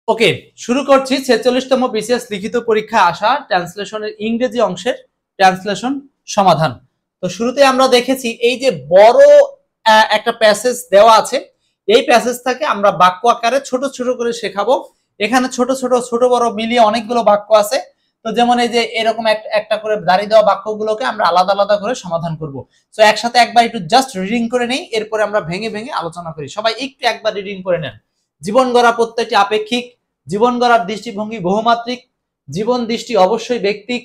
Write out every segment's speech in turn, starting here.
ওকে, শুরু করছি 46তম বিসিএস লিখিত পরীক্ষায় আসা ট্রান্সলেশনের ইংরেজি অংশের ট্রান্সলেশন সমাধান। তো শুরুতে আমরা দেখেছি এই যে বড় একটা প্যাসেজ দেওয়া আছে, এই প্যাসেজটাকে আমরা বাক্য আকারে ছোট ছোট করে শেখাবো। এখানে ছোট ছোট ছোট বড় মিলিয়ে অনেকগুলো বাক্য আছে। তো যেমন এই যে এরকম একটা করে দাঁড়িয়ে দেওয়া বাক্যগুলোকে আমরা আলাদা আলাদা করে সমাধান করব। তো একসাথে একবার একটু জাস্ট রিডিং করে নেই, এরপরে আমরা ভেঙে ভেঙে আলোচনা করি। সবাই একটু একবার রিডিং করে নেন। জীবন গড়া প্রত্যেকটি আপেক্ষিক, জীবন গড়ার দৃষ্টিভঙ্গি বহুমাত্রিক, জীবন দৃষ্টি অবশ্যই ব্যক্তিক,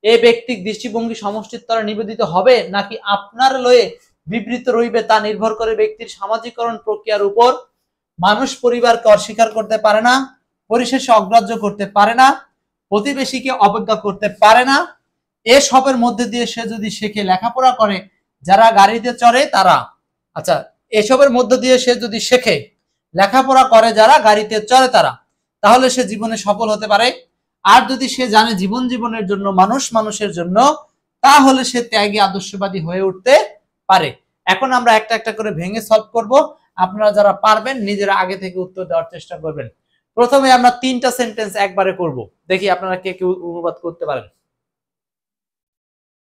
এ ব্যক্তিক দৃষ্টিভঙ্গি সমষ্টির দ্বারা নিবেদিত হবে নাকি আপনার লয়ে বিবৃত রইবে তা নির্ভর করে ব্যক্তির সামাজিকরণ প্রক্রিয়ার উপর। মানুষ পরিবারকে অস্বীকার করতে পারে না, পরিশেষে অগ্রাহ্য করতে পারে না, প্রতিবেশীকে অবজ্ঞা করতে পারে না। এসবের মধ্যে দিয়ে সে যদি শেখে লেখাপড়া করে, যারা গাড়িতে চড়ে তারা, আচ্ছা, এসবের মধ্য দিয়ে সে যদি শেখে লেখাপড়া করে যারা গাড়িতে চড়ে তারা, তাহলে সে জীবনে সফল হতে পারে। আর যদি সে জানে জীবন জীবনের জন্য, মানুষ মানুষের জন্য, তাহলে সে ত্যাগী আদর্শবাদী হয়ে উঠতে পারে। এখন আমরা একটা একটা করে ভেঙে সলভ করব। আপনারা যারা পারবেন নিজেরা আগে থেকে উত্তর দেওয়ার চেষ্টা করবেন। প্রথমে আমরা 3টা সেন্টেন্স একবারে করব, দেখি আপনারা কে কে অনুবাদ করতে পারেন।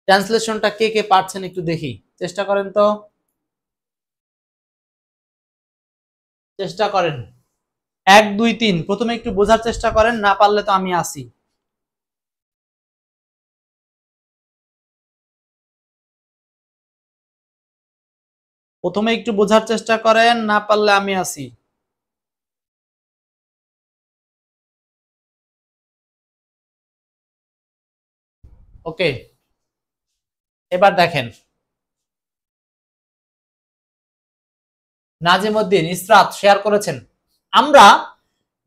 ট্রান্সলেশনটা কে কে পারছেন একটু দেখি, চেষ্টা করেন তো, চেষ্টা করেন। 1 2 3 প্রথমে একটু বোঝার চেষ্টা করেন, না পারলে তো আমি আসি। প্রথমে একটু বোঝার চেষ্টা করেন, না পারলে আমি আসি। ওকে, এবার দেখেন। নাজিমউদ্দিন ইসরাত শেয়ার করেছেন, আমরা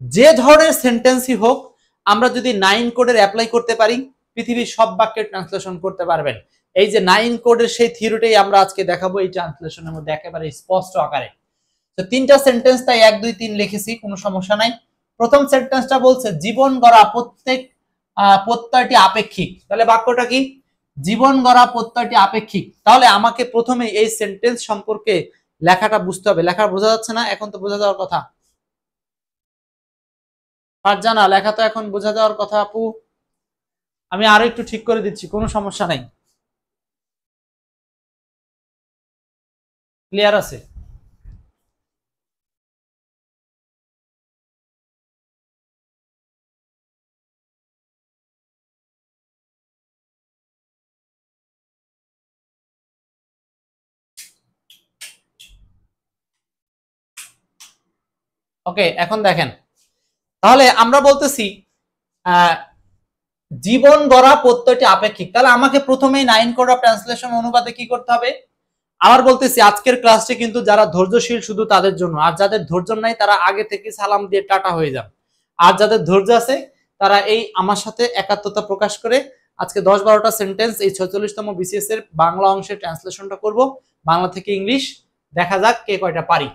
যে ধরনের সেন্টেন্সই হোক, আমরা যদি 9 কোডের অ্যাপ্লাই করতে পারি, পৃথিবীর সব বাক্যের ট্রান্সলেশন করতে পারবেন। এই যে 9 কোডের সেই থিওরিটাই আমরা আজকে দেখাবো এই ট্রান্সলেশনের মধ্যে একেবারে স্পষ্ট আকারে। তো 3টা সেন্টেন্স তাই 1 2 3 লিখেছি, কোনো সমস্যা নাই। প্রথম সেন্টেন্সটা বলছে জীবন গড়া প্রত্যয়টি আপেক্ষিক। তাহলে বাক্যটা কি? জীবন গড়া প্রত্যয়টি আপেক্ষিক। তাহলে আমাকে প্রথমে এই সেন্টেন্স সম্পর্কে লেখাটা বুঝতে হবে। লেখা বোঝা যাচ্ছে না? এখন তো বোঝা যাওয়ার কথা। ফারজানা, লেখা তো এখন বোঝা যাওয়ার কথা আপু। আমি আরো একটু ঠিক করে দিচ্ছি, কোনো সমস্যা নাই। ক্লিয়ার আছে? ওকে, এখন দেখেন। তাহলে আমরা বলতেছি জীবন গড়া প্রত্যয়টি আপেক্ষিক। তাহলে আমাকে প্রথমেই 9 কোড অফ ট্রান্সলেশন অনুবাদে কি করতে হবে? আবার বলতেছি আজকের ক্লাসটি কিন্তু যারা ধৈর্যশীল শুধু তাদের জন্য, আর যাদের ধৈর্য নাই তারা আগে থেকে সালাম দিয়ে টাটা হয়ে যান। আর যাদের ধৈর্য আছে তারা এই আমার সাথে একাত্মতা প্রকাশ করে আজকে 10-12টা সেন্টেন্স এই 46তম বিসিএস এর বাংলা অংশের ট্রান্সলেশনটা করব, বাংলা থেকে ইংলিশ। দেখা যাক কে কয়টা পারি।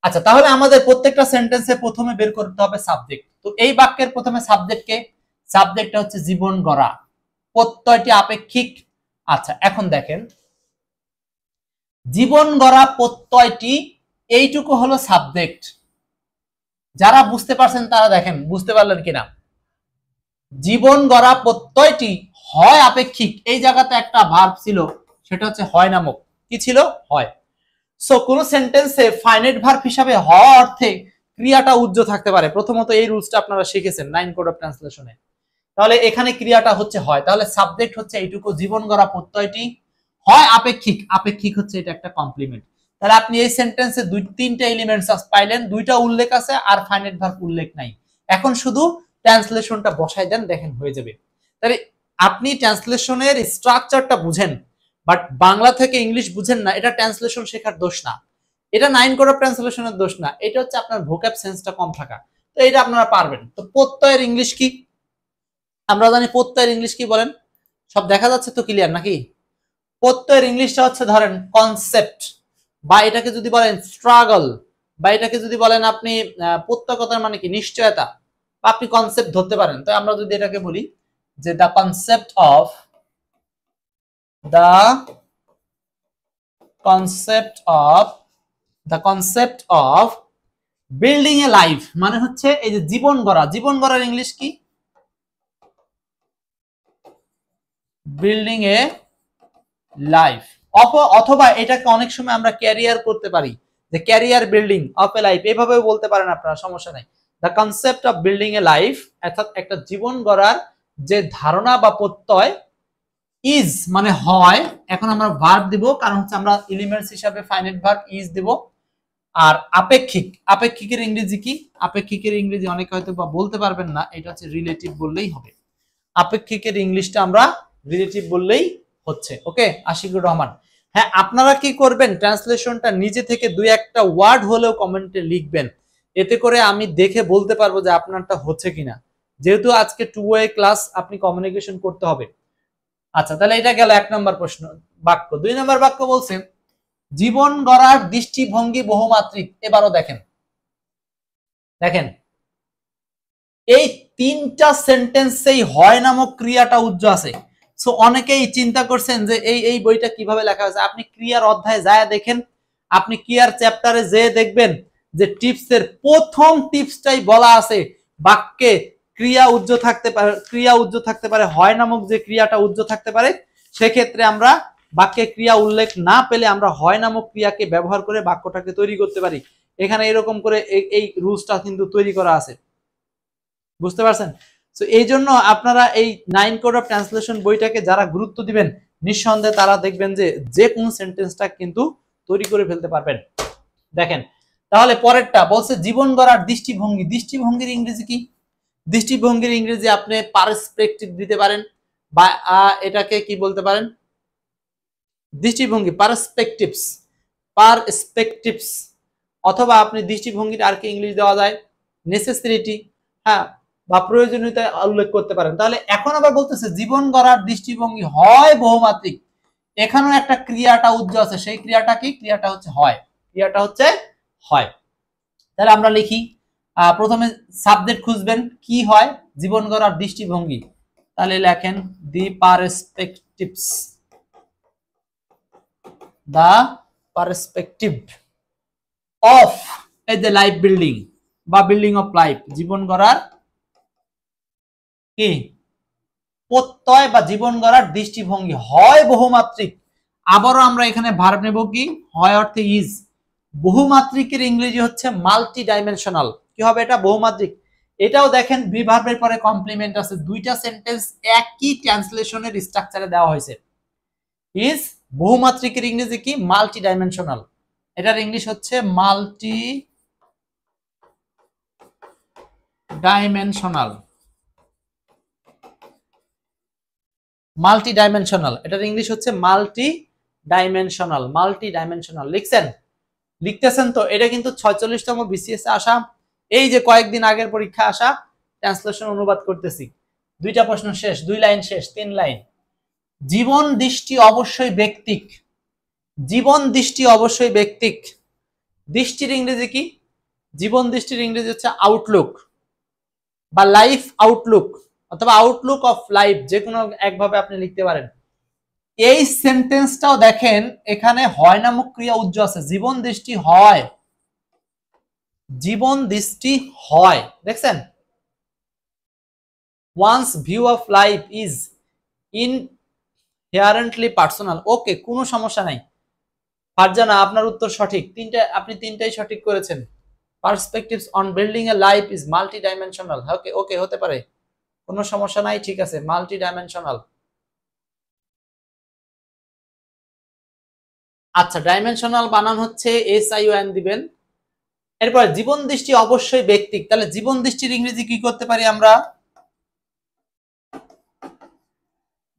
আচ্ছা, তাহলে আমাদের প্রত্যেকটা সেন্টেন্সে প্রথমে বের করতে হবে সাবজেক্ট। তো এই বাক্যের প্রথমে সাবজেক্ট কে? সাবজেক্টটা হচ্ছে জীবন গড়া, প্রত্যয়টি আপেক্ষিক। আচ্ছা, এখন দেখেন, জীবন গড়া প্রত্যয়টি, এইটুকু হলো সাবজেক্ট। যারা বুঝতে পারছেন তারা দেখেন বুঝতে পারলেন কিনা। জীবন গড়া প্রত্যয়টি হয় আপেক্ষিক, এই জায়গাতে একটা ভার্ব ছিল, সেটা হচ্ছে হয় নামক। কি ছিল? হয়। সো কোন সেন্টেন্সে ফাইনাইট ভার্ব হিসাবে হওয়া অর্থে ক্রিয়াটা উজ্জ্ব থাকতে পারে। প্রথমত এই রুলসটা আপনারা শিখেছেন 9 কোড অফ ট্রান্সলেশনে। তাহলে এখানে ক্রিয়াটা হচ্ছে হয়, তাহলে সাবজেক্ট হচ্ছে এইটুকু, জীবন গড়া প্রত্যয়টি হয় আপেক্ষিক। আপেক্ষিক হচ্ছে এটা একটা কমপ্লিমেন্ট। তাহলে আপনি এই সেন্টেন্সে 2-3টা এলিমেন্টস পাইলেন, 2টা উল্লেখ আছে আর ফাইনাইট ভার্ব উল্লেখ নাই। এখন শুধু ট্রান্সলেশনটা বসাই দেন, দেখেন হয়ে যাবে। তাহলে আপনি ট্রান্সলেশনের স্ট্রাকচারটা বুঝেন, বাট বাংলা থেকে ইংলিশ বুঝেন না, এটা ট্রান্সলেশন শেখার দোষ না। এটা 9 কোড অফ ট্রান্সলেশনের দোষ না, এটা হচ্ছে আপনার ভোক্যাব সেন্সটা কম থাকা। তো এটা আপনারা পারবেন। তো প্রত্যয়ের ইংলিশ কি? আমরা জানি প্রত্যয়ের ইংলিশ কি বলেন? সব দেখা যাচ্ছে তো, ক্লিয়ার নাকি? প্রত্যয়ের ইংলিশটা হচ্ছে ধরেন কনসেপ্ট, বা এটাকে যদি বলেন স্ট্রাগল, বা এটাকে যদি বলেন আপনি প্রত্যয় কথার মানে কি নিশ্চয়তা, বা আপনি কনসেপ্ট ধরতে পারেন। তো আমরা যদি এটাকে বলি যে the concept of the concept of building a life মানে হচ্ছে এই যে জীবন গড়া, জীবন গড়ার ইংলিশ কি? Building a life. অথবা এটাকে অনেক সময় আমরা ক্যারিয়ার করতে পারি, যে career building of A life, এভাবেও বলতে পারেন আপনারা, সমস্যা নাই। The concept of building a life, অর্থাৎ একটা জীবন গড়ার যে ধারণা বা প্রত্যয়, ইজ মানে হয়, এখন আমরা ভার্ব দিব কারণ হচ্ছে আমরা এলিমেন্টস হিসাবে ফাইনাইট ভার্ব ইজ দিব। আর আপেক্ষিক, আপেক্ষিকের ইংরেজি কি? আপেক্ষিকের ইংরেজি অনেকে হয়তো বা বলতে পারবেন না, এটা হচ্ছে রিলেটিভ বললেই হবে। আপেক্ষিকের ইংলিশটা আমরা রিলেটিভ বললেই হচ্ছে। ওকে, আশিকুর রহমান। হ্যাঁ, আপনারা কি করবেন, ট্রান্সলেশনটা নিজে থেকে দুই একটা ওয়ার্ড হলেও কমেন্টে লিখবেন, এতে করে আমি দেখে বলতে পারবো যে আপনারটা হচ্ছে কিনা, যেহেতু আজকে টু ওয়ে ক্লাস, আপনি কমিউনিকেশন করতে হবে। আচ্ছা, তাহলে এটা গেল 1 নম্বর প্রশ্ন বাক্য। 2 নম্বর বাক্য বলছে জীবন গড়ার দৃষ্টিভঙ্গি বহুমাত্রিক। এবারও দেখেন, দেখেন এই তিনটা সেন্টেন্সেই হয় নামক ক্রিয়াটা উজ্জ আছে। সো অনেকেই চিন্তা করছেন যে এই বইটা কিভাবে লেখা হয়েছে। আপনি ক্রিয়ার অধ্যায়ে যায় দেখেন, আপনি ক্রিয়ার চ্যাপ্টারে যে দেখবেন যে টিপসের প্রথম টিপসটাই বলা আছে বাক্যে ক্রিয়া উজ্জ থাকতে পারে, ক্রিয়া উজ্জ থাকতে পারে, হয় নামক যে ক্রিয়াটা উজ্জ থাকতে পারে। সেক্ষেত্রে আমরা বাক্যে ক্রিয়া উল্লেখ না পেলে আমরা হয় নামক ক্রিয়াকে ব্যবহার করে বাক্যটাকে তৈরি করতে পারি। এখানে এরকম করে এই রুলসটা কিন্তু তৈরি করা আছে, বুঝতে পারছেন? তো এই জন্য আপনারা এই 9 কোড অফ ট্রান্সলেশন বইটাকে যারা গুরুত্ব দিবেন, নিঃসন্দেহে তারা দেখবেন যে যে কোনো সেন্টেন্সটা কিন্তু তৈরি করে ফেলতে পারবেন। দেখেন, তাহলে পরেরটা বলছে জীবন গড়ার দৃষ্টিভঙ্গি। দৃষ্টিভঙ্গির ইংরেজি কি? দৃষ্টিভঙ্গির ইংরেজি আপনি পার্সপেক্টিভ দিতে পারেন, বা এটাকে কি বলতে পারেন, দৃষ্টিভঙ্গি, পার্সপেক্টিভস, পার্সপেক্টিভস। অথবা আপনি দৃষ্টিভঙ্গির আর কি ইংলিশ দেওয়া যায়, নেসেসিটি, হ্যাঁ, বা প্রয়োজনীয়তা উল্লেখ করতে পারেন। তাহলে এখন আবার বলতেছে জীবন গড়ার দৃষ্টিভঙ্গি হয় বহুমাত্রিক, এখানেও একটা ক্রিয়াটা উজ্জ আছে, সেই ক্রিয়াটা কি? ক্রিয়াটা হচ্ছে হয়, ক্রিয়াটা হচ্ছে হয়। তাহলে আমরা লিখি, প্রথমে সাবজেক্ট খুঁজবেন, কি হয়? জীবন গড়ার দৃষ্টিভঙ্গি। তাহলে লেখেন the perspectives, the perspective of the life building বা বিল্ডিং অফ লাইফ, জীবন গড়ার কি প্রত্যয় বা জীবন গড়ার দৃষ্টিভঙ্গি হয় বহুমাত্রিক। আবারও আমরা এখানে ভার্ব নেব কি? হয় অর্থে ইজ। বহুমাত্রিকের ইংরেজি হচ্ছে মাল্টি ডাইমেনশনাল। কি হবে এটা? বহুমাত্রিক। এটাও দেখেন বি ভার্বের পরে কমপ্লিমেন্ট আছে, দুইটা সেন্টেন্স একই ট্রান্সলেশনের স্ট্রাকচারে দেওয়া হয়েছে। ইজ বহুমাত্রিকের ইংরেজি কি? Multi dimensional. এটার ইংলিশ হচ্ছে মাল্টি ডাইমেনশনাল। মাল্টি ডাইমেনশনাল, এটার ইংলিশ হচ্ছে মাল্টি ডাইমেনশনাল। মাল্টি ডাইমেনশনাল লিখছেন, লিখতেছেন তো? এটা কিন্তু 46তম বিসিএস আসা, এই যে কয়েকদিন আগের পরীক্ষা আসা ট্রান্সলেশন অনুবাদ করতেছি। দুইটা প্রশ্ন শেষ, 2 লাইন শেষ, 3 লাইন। জীবন দৃষ্টি অবশ্যই ব্যক্তিক। জীবন দৃষ্টি অবশ্যই ব্যক্তিক। দৃষ্টির ইংরেজি কি? জীবন দৃষ্টির ইংরেজি হচ্ছে আউটলুক বা লাইফ আউটলুক, অথবা আউটলুক অফ লাইফ, যে কোনো একভাবে আপনি লিখতে পারেন। এই সেন্টেন্সটাও দেখেন এখানে হয় নামক ক্রিয়া উজ্জ আছে, জীবন দৃষ্টি হয়, জীবন দৃষ্টি হয়, দেখছেন? One's view of life is inherently personal. Okay, কোনো সমস্যা নাই। ফারজানা, আপনার উত্তর সঠিক, আপনি তিনটাই সঠিক করেছেন। Perspectives on building a life is multi dimensional. Okay okay, হতে পারে, কোনো সমস্যা নাই, ঠিক আছে, মাল্টি ডাইমেনশনাল। আচ্ছা, ডাইমেনশনাল বানান হচ্ছে SION দিবেন। এরপর জীবন দৃষ্টি অবশ্যই ব্যক্তিক, তাহলে জীবন দৃষ্টির ইংরেজি কি করতে পারি আমরা?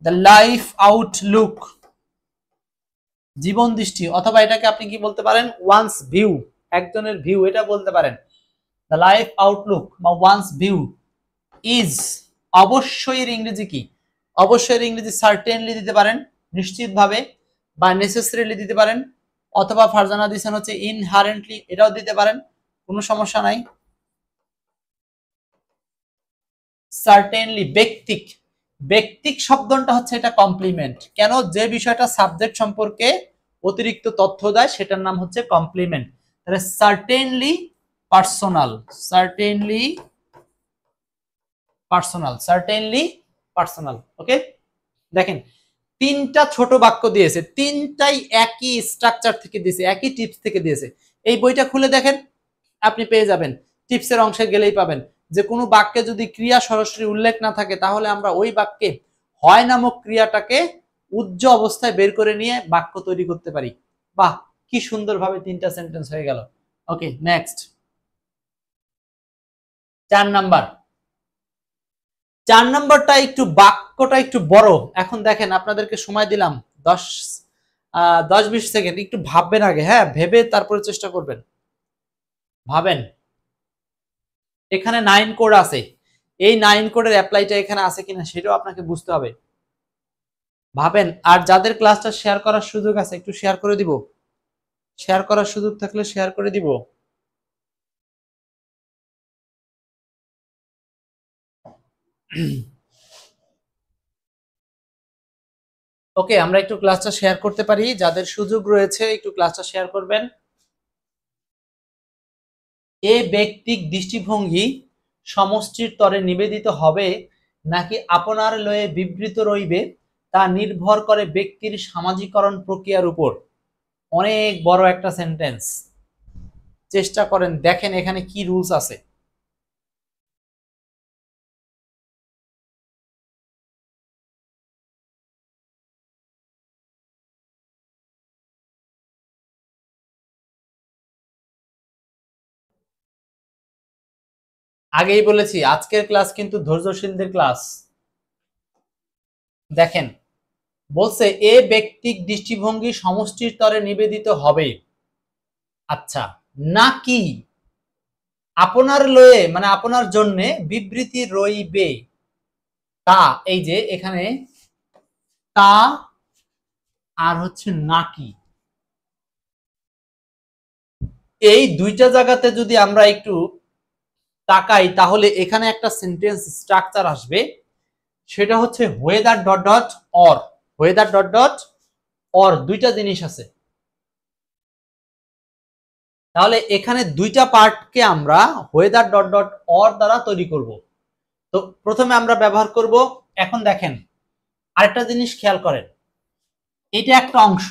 দ্য লাইফ আউটলুক, জীবন দৃষ্টি, অথবা এটাকে আপনি কি বলতে পারেন? ওয়ান্স ভিউ, একজনের ভিউ, এটা বলতে পারেন। দ্য লাইফ আউটলুক বা ওয়ান্স ভিউ ইজ, অবশ্যই এর ইংরেজি কি? অবশ্যই এর ইংরেজি সার্টেনলি দিতে পারেন, নিশ্চিতভাবে, বা নেসেসারিলি দিতে পারেন, অথবা ফারজানা দিছেন হচ্ছে ইনহারেন্টলি, এটাও দিতে পারেন, কোনো সমস্যা নাই। সার্টেনলি ব্যক্তিক, ব্যক্তিক শব্দটা হচ্ছে এটা কমপ্লিমেন্ট। কেন? যে বিষয়টা সাবজেক্ট সম্পর্কে অতিরিক্ত তথ্য দেয় সেটার নাম হচ্ছে কমপ্লিমেন্ট। তাহলে certainly personal, certainly personal, certainly personal. Okay, দেখেন তিনটা ছোট বাক্য দিয়েছে, তিনটাই একই স্ট্রাকচার থেকে দিয়েছে, একই টিপস থেকে দিয়েছে। এই বইটা খুলে দেখেন, আপনি পেয়ে যাবেন, টিপসের অংশে গেলেই পাবেন যে কোনো বাক্যে যদি ক্রিয়া সরাসরি উল্লেখ না থাকে তাহলে আমরা ওই বাক্যে হয় নামক ক্রিয়াটাকে উজ্জ অবস্থায় বের করে নিয়ে বাক্য তৈরি করতে পারি। বাহ, কি সুন্দরভাবে তিনটা সেন্টেন্স হয়ে গেল। ওকে, নেক্সট 4 নাম্বার। 4 নাম্বারটা একটু বাক্যটা একটু বড়। এখন দেখেন আপনাদেরকে সময় দিলাম 10-20 সেকেন্ড, একটু ভাববেন আগে, হ্যাঁ ভেবে তারপরে চেষ্টা করবেন। ভাবেন, এখানে 9 কোড আছে, এই 9 কোডের অ্যাপ্লাইটা এখানে আছে কিনা সেটাও আপনাকে বুঝতে হবে। ভাবেন, আর যাদের ক্লাসটা শেয়ার করার সুযোগ আছে একটু শেয়ার করে দিব, শেয়ার করার সুযোগ থাকলে শেয়ার করে দিব। ওকে, আমরা একটু ক্লাসটা শেয়ার করতে পারি, যাদের সুযোগ রয়েছে একটু ক্লাসটা শেয়ার করবেন। এ ব্যক্তিক দৃষ্টিভঙ্গি সমষ্টির তরে নিবেদিত হবে নাকি আপনার লয়ে বিবৃত রইবে তা নির্ভর করে ব্যক্তির সামাজিকরণ প্রক্রিয়ার উপর। অনেক বড় একটা সেন্টেন্স, চেষ্টা করেন দেখেন এখানে কি রুলস আছে। আগেই বলেছি আজকের ক্লাস কিন্তু ধৈর্যশীলদের ক্লাস। দেখেন বলছে এ ব্যক্তিক দৃষ্টিভঙ্গি সমষ্টির তরে নিবেদিত হবে, আচ্ছা, নাকি আপনার লয়ে মানে আপনার জন্য বিবৃতি রইবে তা, এই যে এখানে তা আর হচ্ছে নাকি, এই দুইটা জায়গাতে যদি আমরা একটু তাকাই তাহলে এখানে একটা সেন্টেন্স স্ট্রাকচার আসবে, সেটা হচ্ছে weather dot dot or, weather dot dot or, দুইটা জিনিস আছে। তাহলে এখানে দুইটা পার্টকে আমরা ওয়েদার ডট ডট অর দ্বারা তৈরি করব। তো প্রথমে আমরা ব্যবহার করব, এখন দেখেন আরেকটা জিনিস খেয়াল করেন, এটা একটা অংশ,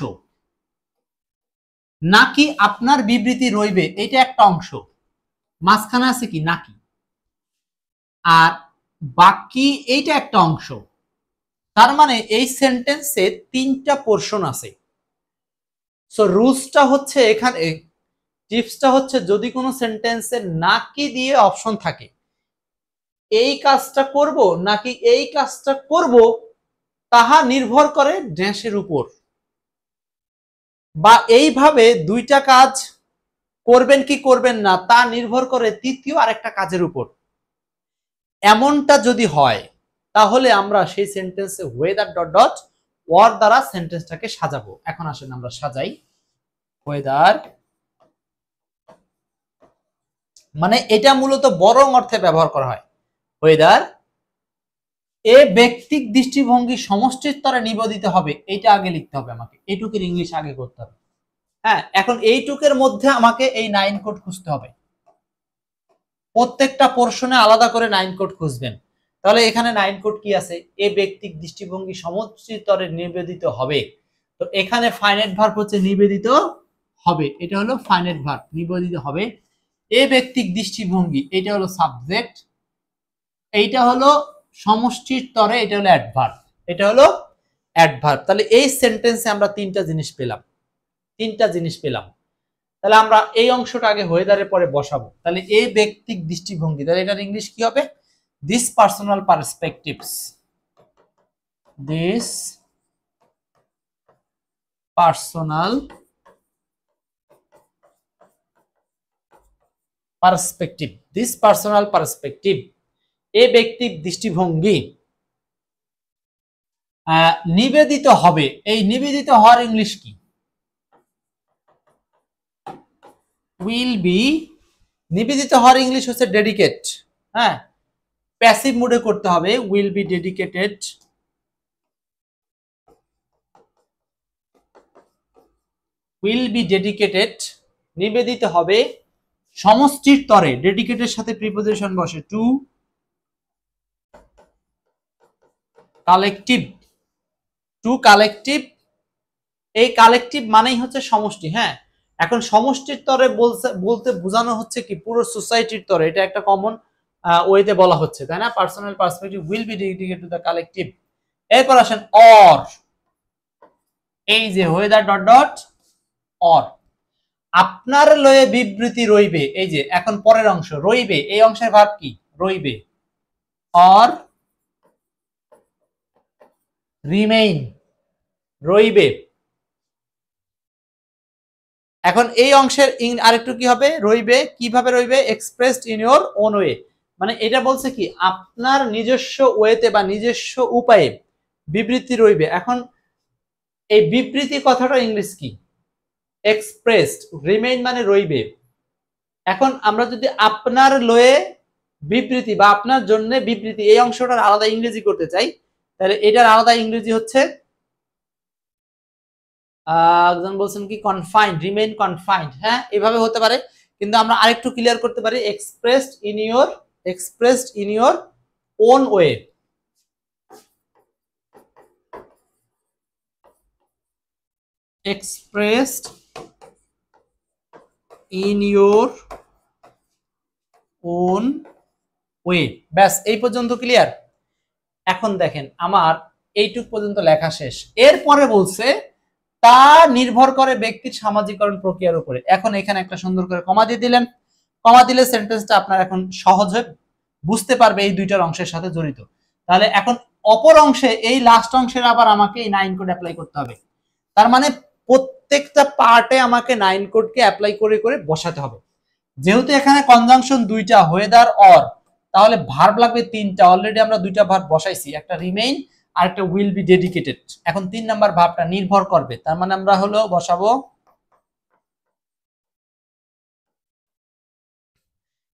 নাকি আপনার বিবৃতি রইবে এটা একটা অংশ, মাঝখানে আছে কি নাকি, আর বাকি এইটা একটা অংশ। তার মানে এই সেন্টেন্সে তিনটা পোর্শন আছে। সো রুলসটা হচ্ছে এখানে, টিপসটা হচ্ছে যদি কোনো সেন্টেন্সে নাকি দিয়ে অপশন থাকে, এই কাজটা করব নাকি এই কাজটা করব তাহা নির্ভর করে ড্যাশের উপর, বা এইভাবে দুইটা কাজ করবেন কি করবেন না তা নির্ভর করে তৃতীয় আরেকটা কাজের উপর। এমনটা যদি হয় তাহলে আমরা সেই সেন্টেন্সে ওয়েদার ডট ডট ওয়ার দ্বারা সেন্টেন্সটাকে সাজাবো। এখন আসেন আমরা সাজাই। ওয়েদার মানে এটা মূলত বরং অর্থে ব্যবহার করা হয়। ওয়েদার এ ব্যক্তিক দৃষ্টিভঙ্গি সমষ্টির স্তরে নিবেদিত হবে, এটা আগে লিখতে হবে আমাকে, এইটুকের ইংলিশ আগে করতে হবে। হ্যাঁ, এখন এইটুকের মধ্যে আমাকে এই 9 কোড খুঁজতে হবে, প্রত্যেকটা পোর্শনে আলাদা করে 9 কোড খুঁজবেন। তাহলে এখানে 9 কোড কি আছে, এ ব্যক্তিক দৃষ্টিভঙ্গি সমষ্টির স্তরে নিবেদিত হবে। তো এখানে ফাইনাইট ভার্ব হচ্ছে নিবেদিত হবে, এটা হলো ফাইনাইট ভার্ব, নিবেদিত হবে। এ ব্যক্তিক দৃষ্টিভঙ্গি এটা হলো সাবজেক্ট, এইটা হলো সমষ্টির স্তরে, এটা হলো অ্যাডভার্ব, এটা হলো অ্যাডভার্ব। তাহলে এই সেন্টেন্সে আমরা তিনটা জিনিস পেলাম, তিনটা জিনিস পেলাম। তাহলে আমরা এই অংশটা আগে ওয়েদারে পরে বসাবো। তাহলে এই ব্যক্তিক দৃষ্টিভঙ্গি, তাহলে এটার ইংলিশ কি হবে, this personal perspectives, this personal perspective, this personal perspective, এই ব্যক্তিক দৃষ্টিভঙ্গি নিবেদিত হবে। এই নিবেদিত হওয়ার ইংলিশ কি, উইল বি, নিবেদিত হওয়ার ইংলিশ হচ্ছে ডেডিকেট। হ্যাঁ, প্যাসিভ মুডে করতে হবে, will be dedicated, will be dedicated, নিবেদিত হবে সমষ্টির তরে ডেডিকেটের সাথে প্রিপোজিশন বসে টু কালেকটিভ, টু কালেকটিভ। এই কালেকটিভ মানেই হচ্ছে সমষ্টি। হ্যাঁ, এখন সমষ্টির তরে বলতে বোঝানো হচ্ছে কি পুরো সোসাইটির তরে, এটা একটা কমন ওয়েতে বলা হচ্ছে, তাই না? Personal perspective will be dedicated to the collective. এরপর আসেন অর, এই যে ওয়েদার ডট ডট অর, আপনার লয়ে বিবৃতি রইবে। এই যে এখন পরের অংশ রইবে, এই অংশের ভার্ব কি? রইবে। অর রিমেইন, রইবে। এখন এই অংশের আরেকটু কি হবে? রইবে। কিভাবে রইবে? Expressed in your own way, মানে এটা বলছে কি আপনার নিজস্ব ওয়েতে বা নিজস্ব উপায়ে বিবৃতি রইবে। এখন এই বিবৃতি কথাটা ইংলিশ কি? এক্সপ্রেসড, রিমেইন মানে রইবে। এখন আমরা যদি আপনার লয়ে বিবৃতি বা আপনার জন্য বিবৃতি এই অংশটার আলাদা ইংরেজি করতে চাই, তাহলে এটার আলাদা ইংরেজি হচ্ছে একজন বলছেন কি কনফাইন্ড, রিমেইন কনফাইন্ড। হ্যাঁ, এভাবে হতে পারে, কিন্তু আমরা আরেকটু ক্লিয়ার করতে পারি expressed in your own way. Expressed in your own way. ব্যাস, এই পর্যন্ত ক্লিয়ার। এখন দেখেন আমার এইটুক পর্যন্ত লেখা শেষ। এরপরে বলছে তা নির্ভর করে ব্যক্তির সামাজিকরণ প্রক্রিয়ার উপরে। এখন এখানে একটা সুন্দর করে কমা দিয়ে দিলেন, কমা দিলে সেন্টেন্সটা আপনার এখন সহজে বুঝতে পারবে এই দুইটার অংশের সাথে জড়িত। তাহলে এখন অপর অংশে এই লাস্ট অংশের আবার আমাকে এই 9 কোড অ্যাপ্লাই করতে হবে। তার মানে প্রত্যেকটা পার্টে আমাকে 9 কোডকে অ্যাপ্লাই করে করে বসাতে হবে। যেহেতু এখানে কনজাংশন দুইটা, ওয়েদার অর, তাহলে ভার্ব লাগবে তিনটা। অলরেডি আমরা দুইটা ভার্ব বসাইছি, একটা রিমেইন আর একটা উইল বি ডেডিকেটেড। এখন 3 নাম্বার ভার্বটা নির্ভর করবে, তার মানে আমরা হলো বসাবো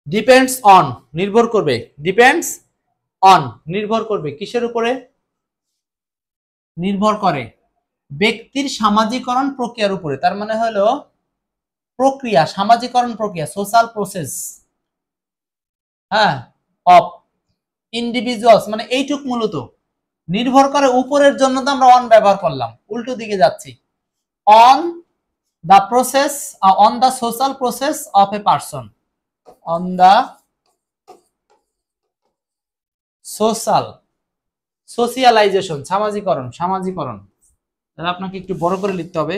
ডিপেন্ডস অন, নির্ভর করবে। ডিপেন্ডস অন, নির্ভর করবে কিসের উপরে? নির্ভর করে ব্যক্তির সামাজিকরণ প্রক্রিয়ার উপরে। তার মানে হলো প্রক্রিয়া, সামাজিকরণ প্রক্রিয়া, সোশ্যাল প্রসেস, হ্যাঁ, অফ ইন্ডিভিজুয়ালস, মানে এইটুক মূলত নির্ভর করে উপরের জন্য তো আমরা অন ব্যবহার করলাম, উল্টো দিকে যাচ্ছি। On the process, on the social process of a person, on the social, socialisation, সামাজিকরণ, সামাজিকরণ। তাহলে আপনাকে একটু বড় করে লিখতে হবে,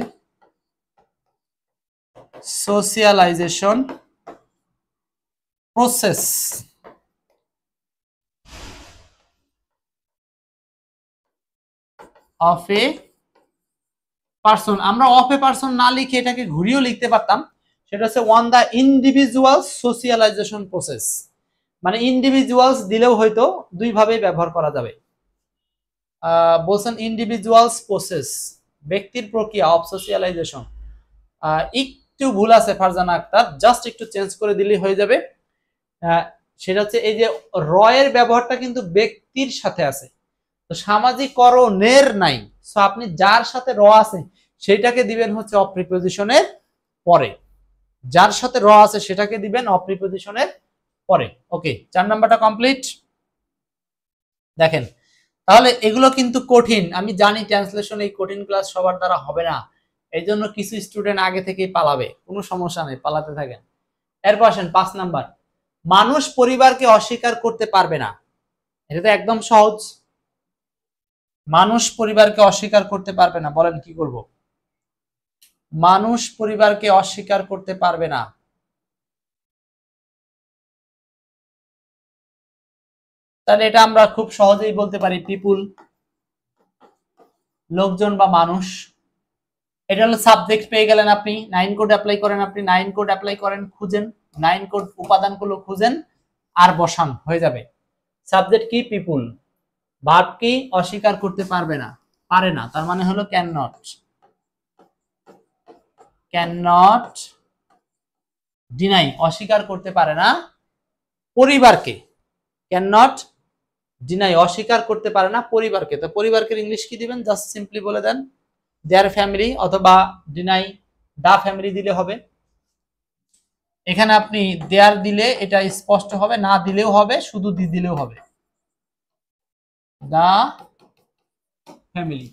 socialisation process of a person. আমরা অফ এ পারসন না লিখে এটাকে ঘুরিয়েও লিখতে পারতাম, সেটা হচ্ছে on the individual socialisation process, মানে ইন্ডিভিজুয়ালস দিলেও হয়তো দুই ভাবে ব্যবহার করা যাবে। বলছেন ইন্ডিভিজুয়ালস প্রসেস, ব্যক্তির প্রক্রিয়া অফ সোশিয়ালাইজেশন। একটু ভুল আছে ফারজানা আক্তার, জাস্ট একটু চেঞ্জ করে দিলেই হয়ে যাবে। সেটা হচ্ছে এই যে র এর ব্যবহারটা কিন্তু ব্যক্তির সাথে আছে, তো সামাজিকরণের নাই। সো আপনি যার সাথে র আছে সেটাকে দিবেন হচ্ছে অফ প্রিপোজিশনের পরে, যার সাথে র আছে সেটাকে দিবেন অফ প্রিপোজিশনের পরে। ওকে, 4 নাম্বারটা কমপ্লিট। দেখেন তাহলে এগুলো কিন্তু কঠিন, আমি জানি ট্রান্সলেশন এই কঠিন ক্লাস সবার দ্বারা হবে না, এই জন্য কিছু স্টুডেন্ট আগে থেকেই পালাবে, কোনো সমস্যা নেই, পালাতে থাকেন। এরপর আসেন 5 নাম্বার, মানুষ পরিবারকে অস্বীকার করতে পারবে না। এটা তো একদম সহজ, মানুষ পরিবারকে অস্বীকার করতে পারবে না। বলেন কি করব? মানুষ পরিবারকে অস্বীকার করতে পারবে না। তাহলে এটা আমরা খুব সহজেই বলতে পারি পিপুল, লোকজন বা মানুষ। এটা হলো সাবজেক্ট পেয়ে গেলেন আপনি, 9 কোড অ্যাপ্লাই করেন, আপনি 9 কোড অ্যাপ্লাই করেন, খুঁজেন 9 কোড উপাদানগুলো খুঁজেন আর বসান, হয়ে যাবে। সাবজেক্ট কি? পিপুল। ভার্ব কি? অস্বীকার করতে পারবে না, পারে না, তার মানে হলো can not, can not deny, অস্বীকার করতে পারে না পরিবারকে, ক্যান নট ডিনাই, অস্বীকার করতে পারে না পরিবারকে। তো পরিবারকে ইংলিশ কি দিবেন? জাস্ট সিম্পলি বলে দেন দেয়ার ফ্যামিলি, অথবা ডিনাই দা ফ্যামিলি দিলে হবে। এখানে আপনি দেয়ার দিলে এটা স্পষ্ট হবে, না দিলেও হবে, শুধু দিলেও হবে। দা ফ্যামিলি,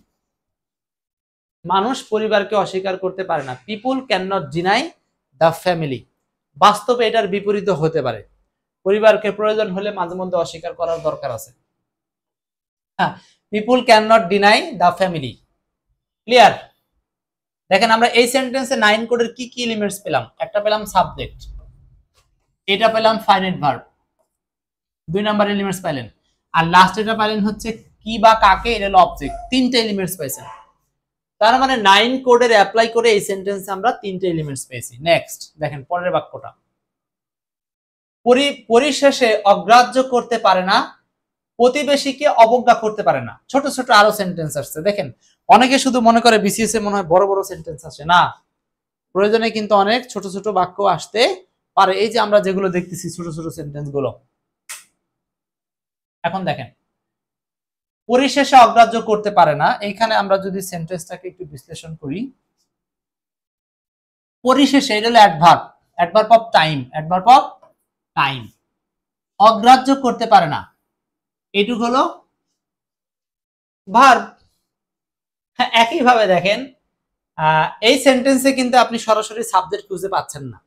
মানুষ পরিবারকে অস্বীকার করতে পারে না। People can not deny the family. বাস্তবে এটার বিপরীত হতে পারে, পরিবারকে প্রয়োজন হলে মাঝে মধ্যে অস্বীকার করার দরকার আছে। হ্যাঁ, people can not deny the family. Clear? দেখেন আমরা এই সেন্টেন্সে 9 কোডের কি কি এলিমেন্টস পেলাম। একটা পেলাম সাবজেক্ট, এটা পেলাম ফাইনাইট ভার্ব, 2 নাম্বার এলিমেন্টস পাইলেন, আর লাস্ট এটা পাইলেন হচ্ছে কি বা কাকে, এটা হলো অবজেক্ট। 3টে এলিমেন্টস পাইছেন। তার মানে 9 কোডের অ্যাপ্লাই করে এই সেন্টেন্সে আমরা 3টে এলিমেন্টস পেয়েছি। নেক্সট দেখেন পরের বাক্যটা, পরিশেষে অগ্রাহ্য করতে পারে না, প্রতিবেশীকে অবজ্ঞা করতে পারে না। ছোট ছোট আরো সেন্টেন্স আসছে। দেখেন অনেকে শুধু মনে করে বিসিএস এ মনে হয় বড় বড় সেন্টেন্স আসে, না, প্রয়োজনে কিন্তু অনেক ছোট ছোট বাক্য আসতে পারে। এই যে আমরা যেগুলো দেখতেছি ছোট ছোট সেন্টেন্স গুলো। এখন দেখেন পরিশেষে অগ্রাহ্য করতে পারে না, এইখানে আমরা যদি সেন্টেন্সটাকে একটু বিশ্লেষণ করি, পরিশেষে এটা হলো adverb, adverb of time, adverb of time. অগ্রাহ্য করতে পারে না, এইটুকু হলো ভার্ব। হ্যাঁ, একইভাবে দেখেন এই সেন্টেন্সে কিন্তু আপনি সরাসরি সাবজেক্ট খুঁজে পাচ্ছেন না।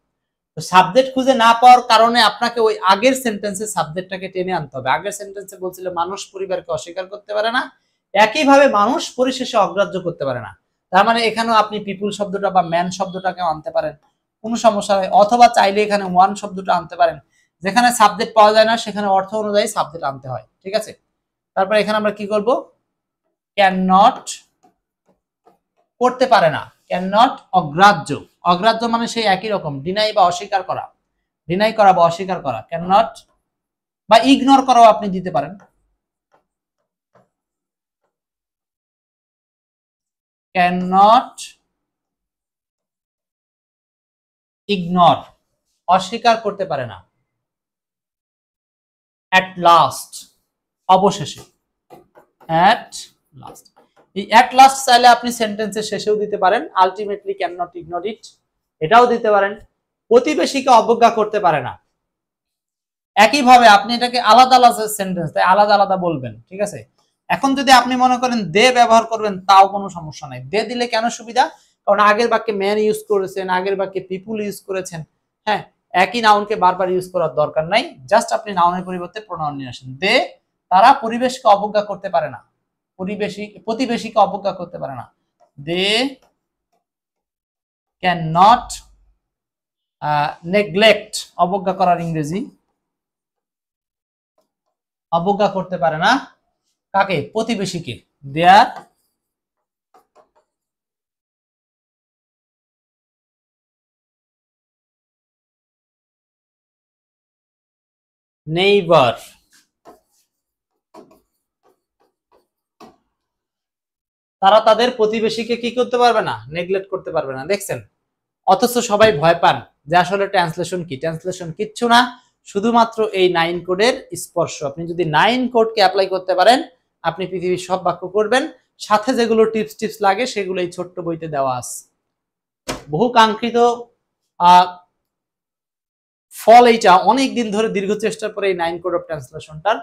তো সাবজেক্ট খুঁজে না পাওয়ার কারণে আপনাকে ওই আগের সেন্টেন্সে সাবজেক্টটাকে টেনে আনতে হবে। আগের সেন্টেন্সে বলছিল মানুষ পরিবারকে অস্বীকার করতে পারে না, একইভাবে মানুষ পরিশেষে অগ্রাহ্য করতে পারে না। তার মানে এখানেও আপনি পিপুল শব্দটা বা ম্যান শব্দটাকে আনতে পারেন, কোনো সমস্যা নেই। অথবা চাইলে এখানে ওয়ান শব্দটা আনতে পারেন। যেখানে সাবজেক্ট পাওয়া যায় না সেখানে অর্থ অনুযায়ী সাবজেক্ট আনতে হয়। ঠিক আছে? তারপর এখানে আমরা কি করব, ক্যান নট, করতে পারে না, ক্যান নট অগ্রাহ্য, অগ্রাহ্য মানে সেই একই রকম, ডিনাই বা অস্বীকার করা, ডিনাই করা বা অস্বীকার করা। ক্যান নট বা ইগনোর করাও আপনি দিতে পারেন, ক্যান নট ইগনোর, অস্বীকার করতে পারে না। অ্যাট লাস্ট, অবশেষে, অ্যাট লাস্ট। এই অ্যাট লাস্ট চাইলে আপনি সেন্টেন্সের শেষেও দিতে পারেন, ultimately can not ignore it, এটাও দিতে পারেন। প্রতিবেশীকে অবজ্ঞা করতে পারে না, একইভাবে আপনি এটাকে আলাদা আলাদা সেন্টেন্স তাই আলাদা আলাদা বলবেন। ঠিক আছে? এখন যদি আপনি মনে করেন দে ব্যবহার করবেন তাও কোনো সমস্যা নাই। দে দিলে কেন সুবিধা, কারণ আগের বাক্যে ম্যান ইউজ করেছেন, আগের বাক্যে পিপুল ইউজ করেছেন। হ্যাঁ, একই নাউনকে বারবার ইউজ করার দরকার নাই, জাস্ট আপনি নাউনের পরিবর্তে প্রোনাউন নিয়ে আসেন। দে, তারা পরিবেশকে অবজ্ঞা করতে পারে না, প্রতিবেশীকে অবজ্ঞা করতে পারে না। দে ক্যান নট নেগলেক্ট, অবজ্ঞা করার ইংরেজি, অবজ্ঞা করতে পারে না কাকে, প্রতিবেশীকে, দেয়ার নেইবার। তারা তাদের প্রতিবেশীকে কি করতে পারবে না, নেগলেক্ট করতে পারবে না। দেখছেন? অথচ সবাই ভয় পান যে আসলে ট্রান্সলেশন কি, ট্রান্সলেশন কিচ্ছু না, শুধুমাত্র এই 9 কোডের স্পর্শ। আপনি যদি 9 কোডকে অ্যাপ্লাই করতে পারেন, আপনি পৃথিবীর সব বাক্য করবেন। সাথে যেগুলো টিপস লাগে সেগুলো এই ছোট্ট বইতে দেওয়া আছে। বহু কাঙ্ক্ষিত ফল এইটা, অনেক দিন ধরে দীর্ঘ চেষ্টার পরে এই 9 কোড অফ ট্রান্সলেশনটার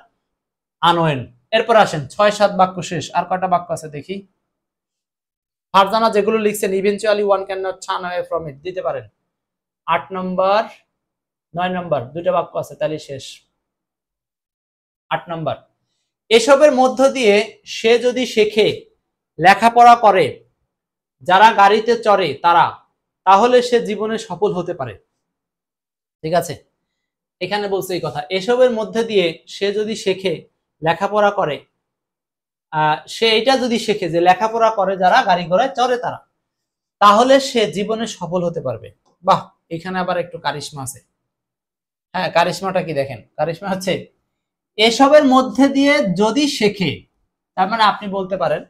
আনয়ন। এরপর আসেন 6-7 বাক্য শেষ, আর কয়টা বাক্য আছে দেখি। ফারজানা যেগুলো লিখছেন, eventually one can not turn away from it, দিতে পারেন। 8 নম্বর 9 নম্বর দুইটা বাক্য আছে, তাহলে শেষ। 8 নম্বর, এসবের মধ্য দিয়ে সে যদি শেখে, লেখাপড়া করে, যারা গাড়িতে চড়ে তারা, তাহলে সে জীবনে সফল হতে পারে। ঠিক আছে? এখানে বলছে এই কথা, এসবের মধ্যে দিয়ে সে যদি শেখে, লেখাপড়া করে, সে এটা যদি শেখে যে লেখাপড়া করে যারা গাড়ি ঘোড়ায় চড়ে তারা, তাহলে সে জীবনে সফল হতে পারবে। বাহ, এখানে আবার একটু কারিশমা আছে। হ্যাঁ, কারিশমাটা কি দেখেন, কারিশমা হচ্ছে এসবের মধ্যে দিয়ে যদি শেখে, তার মানে আপনি বলতে পারেন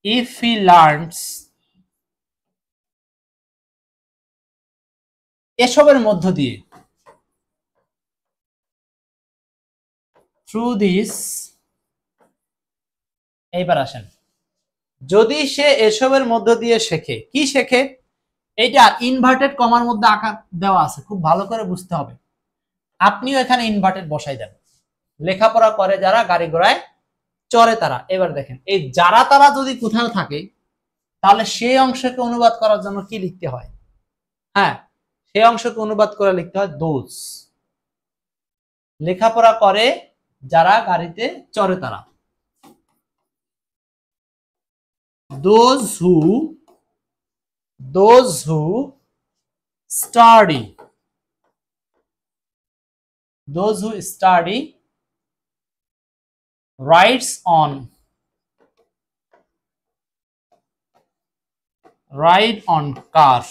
ইফ হি লার্নস, এসবের মধ্য দিয়ে, থ্রু দিস। এইবার আসেন, যদি সে এসবের মধ্য দিয়ে শেখে, কি শেখে, এইটা ইনভার্টেড কমার মধ্যে আকার দেওয়া আছে, খুব ভালো করে বুঝতে হবে। আপনিও এখানে ইনভার্টেড বসাই দেন। লেখাপড়া করে যারা, গাড়ি ঘোড়ায় চড়ে তারা। এবার দেখেন এই যারা তারা যদি কোথাও থাকে তাহলে সেই অংশকে অনুবাদ করার জন্য কি লিখতে হয়? হ্যাঁ, সেই অংশকে অনুবাদ করে লিখতে হয় দোজ। লেখাপড়া করে যারা, গাড়িতে চড়ে তারা। those who study, rides on, ride on car,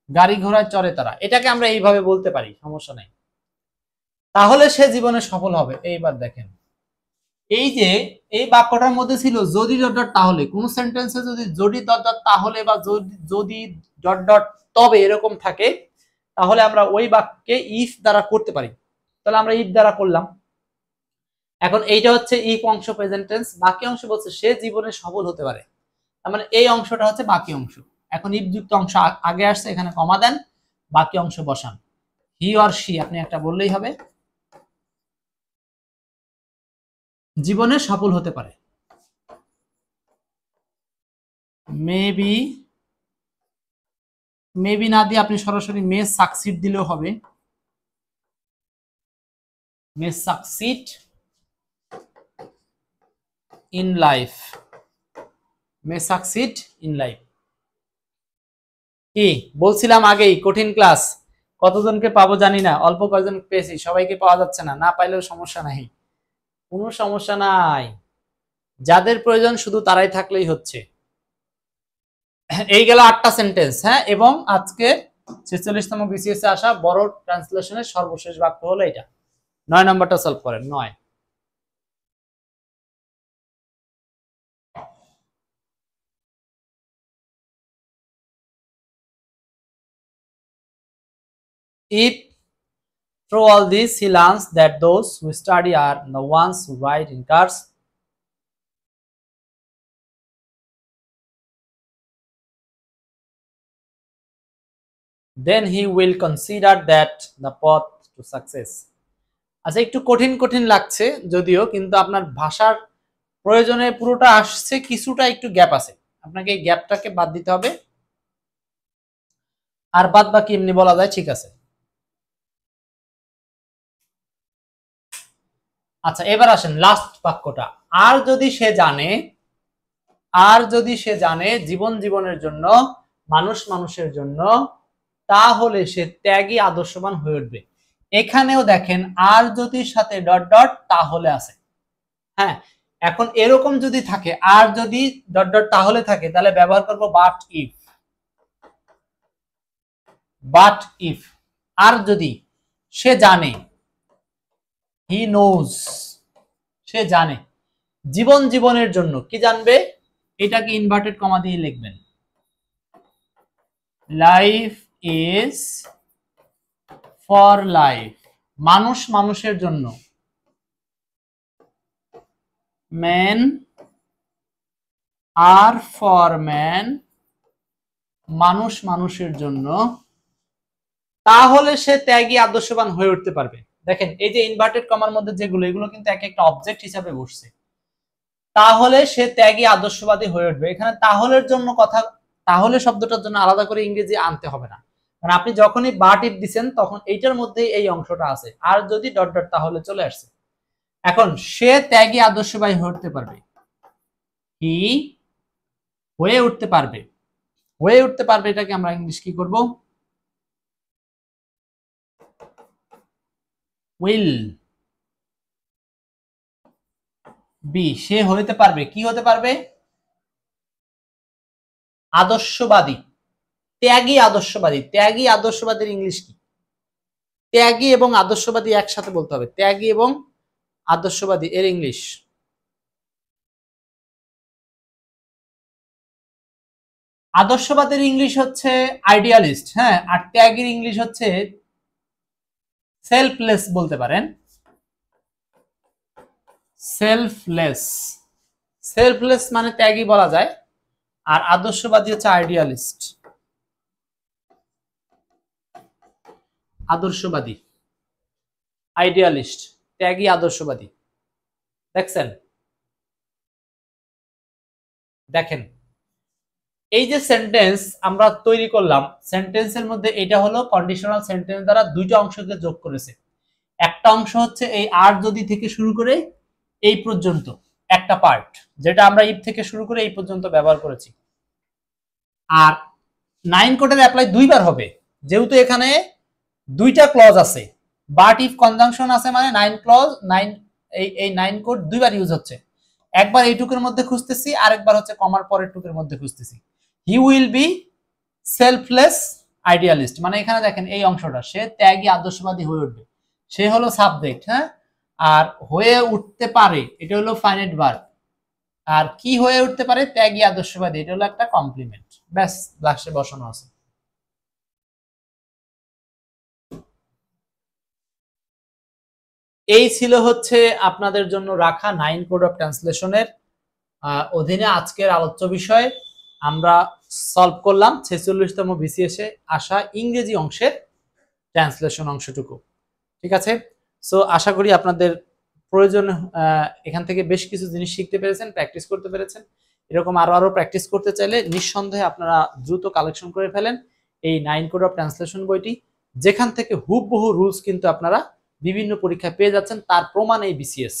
গাড়ি ঘোড়ায় চড়ে তারা। এটাকে আমরা এইভাবে বলতে পারি, সমস্যা নেই। তাহলে সে জীবনে সফল হবে। এইবার দেখেন এই যে এই বাক্যটার মধ্যে ছিল যদি ডট ডট তাহলে, কোন সেন্টেন্সে যদি ডট ডট তাহলে বা যদি ডট ডট তবে এরকম থাকে, তাহলে আমরা ওই বাক্যে ইফ দ্বারা করতে পারি। তাহলে আমরা ইফ দ্বারা করলাম। এখন এইটা হচ্ছে ইফ অংশ, প্রেজেন্ট টেন্স। বাকি অংশ বলছে সে জীবনে সফল হতে পারে, তার মানে এই অংশটা হচ্ছে বাকি অংশ। এখন ইফ যুক্ত অংশ আগে আসছে, এখানে কমা দেন, বাকি অংশ বসান। হি অর শি আপনি একটা বললেই হবে, জীবনে সফল হতে পারে। মেবি না দিয়ে আপনি সরাসরি মে সাকসিড দিলেও হবে। May succeed in life, may succeed in life. কি বলছিলাম আগেই, কঠিন ক্লাস। কতজনকে পাবো জানি না, অল্প কয়েকজন পেয়েছি, সবাইকে পাওয়া যাচ্ছে না। না পাইলেও সমস্যা নাই, কোনো সমস্যা নাই। যাদের প্রয়োজন শুধু তারাই থাকলেই হচ্ছে। এই গেল 8টা সেন্টেন্স। হ্যাঁ, এবং আজকে 46তম বিসিএস এ আসা বড় ট্রান্সলেশনের সর্বশেষ বাক্য হলো এটা। 9 নম্বরটা সলভ করেন। 9, if through all this he learns that those who study are the ones who ride in cars, then he will consider that the path to success. আচ্ছা, একটু কঠিন কঠিন লাগছে যদিও, কিন্তু আপনার ভাষার প্রয়োজনে পুরোটা আসছে, কিছুটা একটু গ্যাপ আছে, আপনাকে এই গ্যাপটাকে বাদ দিতে হবে। আর বাদ বাকি এমনি বলা যায়, ঠিক আছে। আচ্ছা, এবার আসেন লাস্ট বাক্যটা। আর যদি সে জানে জীবন জীবনের জন্য, মানুষ মানুষের জন্য, তাহলে সে ত্যাগী আদর্শবান হয়ে উঠবে। এখানেও দেখেন আর যদির সাথে ডট ডট তাহলে আছে। হ্যাঁ, এখন এরকম যদি থাকে, আর যদি ডট ডট তাহলে থাকে, তাহলে ব্যবহার করব বাট ইফ। আর যদি সে জানে, হি নোজ, সে জানে জীবন জীবনের জন্য, কি জানবে? এটাকে ইনভার্টেড কমা দিয়ে লিখবেন, লাইফ ইজ ফর লাইফ, মানুষ মানুষের জন্য, ম্যান আর ফর ম্যান, মানুষ মানুষের জন্য, তাহলে সে ত্যাগী আদর্শবান হয়ে উঠতে পারবে। দেখেন এই যে ইনভার্টেড কমার মধ্যে যেগুলো, এগুলো কিন্তু এক একটা অবজেক্ট হিসাবে বসছে। তাহলে সে ত্যাগী আদর্শবাদী হয়ে উঠবে। এখানে তাহলের জন্য তাহলে শব্দটার জন্য আলাদা করে ইংরেজি আনতে হবে না, কারণ আপনি যখনই বাট ইফ দিচ্ছেন তখন এইটার মধ্যেই এই অংশটা আছে। আর যদি ডট ডট তাহলে চলে আসছে। এখন সে ত্যাগী আদর্শবাদী হয়ে উঠতে পারবে, হি হয়ে উঠতে পারবে। এটাকে আমরা ইংলিশ কি করব? Will be. সে হতে পারবে, কি হতে পারবে? আদর্শবাদী, ত্যাগী আদর্শবাদীর ইংলিশ কি? ত্যাগী এবং আদর্শবাদী একসাথে বলতে হবে, ত্যাগী এবং আদর্শবাদী এর ইংলিশ। আদর্শবাদের ইংলিশ হচ্ছে আইডিয়ালিস্ট। হ্যাঁ, আর ত্যাগীর ইংলিশ হচ্ছে সেলফলেস বলতে পারেন, সেলফলেস মানে ত্যাগী বলা যায়, আর আদর্শবাদী হচ্ছে আইডিয়ালিস্ট। আদর্শবাদী, আইডিয়ালিস্ট, ত্যাগী, আদর্শবাদী। দেখছেন? দেখেন এই যে সেন্টেন্স আমরা তৈরি করলাম, সেন্টেন্সের মধ্যে এটা হলো কন্ডিশনাল সেন্টেন্স দ্বারা দুইটা অংশকে যোগ করেছে। একটা অংশ হচ্ছে এই আর যদি থেকে শুরু করে এই পর্যন্ত একটা পার্ট, যেটা আমরা ইফ থেকে শুরু করে এই পর্যন্ত ব্যবহার করেছি। আর 9 কোডের অ্যাপ্লাই দুইবার হবে, যেহেতু এখানে দুইটা ক্লজ আছে, বাট ইফ কনজাংশন আছে, মানে 9 ক্লজ 9, এই 9 কোড দুইবার ইউজ হচ্ছে। একবার এইটুকুর মধ্যে খুঁজতেছি, আরেকবার হচ্ছে কমার পরের টুকের মধ্যে খুঁজতেছি। He will be selfless idealist, মানে এখানে দেখেন এই অংশটা, সে ত্যাগী আদর্শবাদী হয়ে উঠবে, সে হলো সাবজেক্ট। হ্যাঁ, আর হয়ে উঠতে পারে এটা হলো ফাইনাইট ভার্ব, আর কি হয়ে উঠতে পারে, ত্যাগী আদর্শবাদী, এটা হলো একটা কমপ্লিমেন্ট। ব্যাস, লাস্টে বসানো আছে। এই ছিল হচ্ছে আপনাদের জন্য রাখা 9 কোড অফ ট্রান্সলেশনের অধীনে আজকের আলোচ্য বিষয়। আমরা সলভ করলাম 46তম বিসিএসে আসা ইংরেজি অংশের ট্রান্সলেশন অংশটুকু। ঠিক আছে, সো আশা করি আপনাদের প্রয়োজন, এখান থেকে বেশ কিছু জিনিস শিখতে পেরেছেন, প্র্যাকটিস করতে পেরেছেন। এরকম আরো প্র্যাকটিস করতে চাইলে নিঃসন্দেহে আপনারা দ্রুত কালেকশন করে ফেলেন এই 9 কোড অফ ট্রান্সলেশন বইটি, যেখান থেকে হুবহু রুলস কিন্তু আপনারা বিভিন্ন পরীক্ষায় পেয়ে যাচ্ছেন, তার প্রমাণ এই বিসিএস।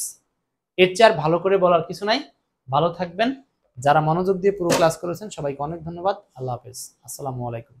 এর চেয়ে আর ভালো করে বলার কিছু নাই। ভালো থাকবেন। যারা মনোযোগ দিয়ে পুরো ক্লাস করেছেন সবাইকে অনেক ধন্যবাদ। আল্লাহ হাফেজ, আসসালামু আলাইকুম।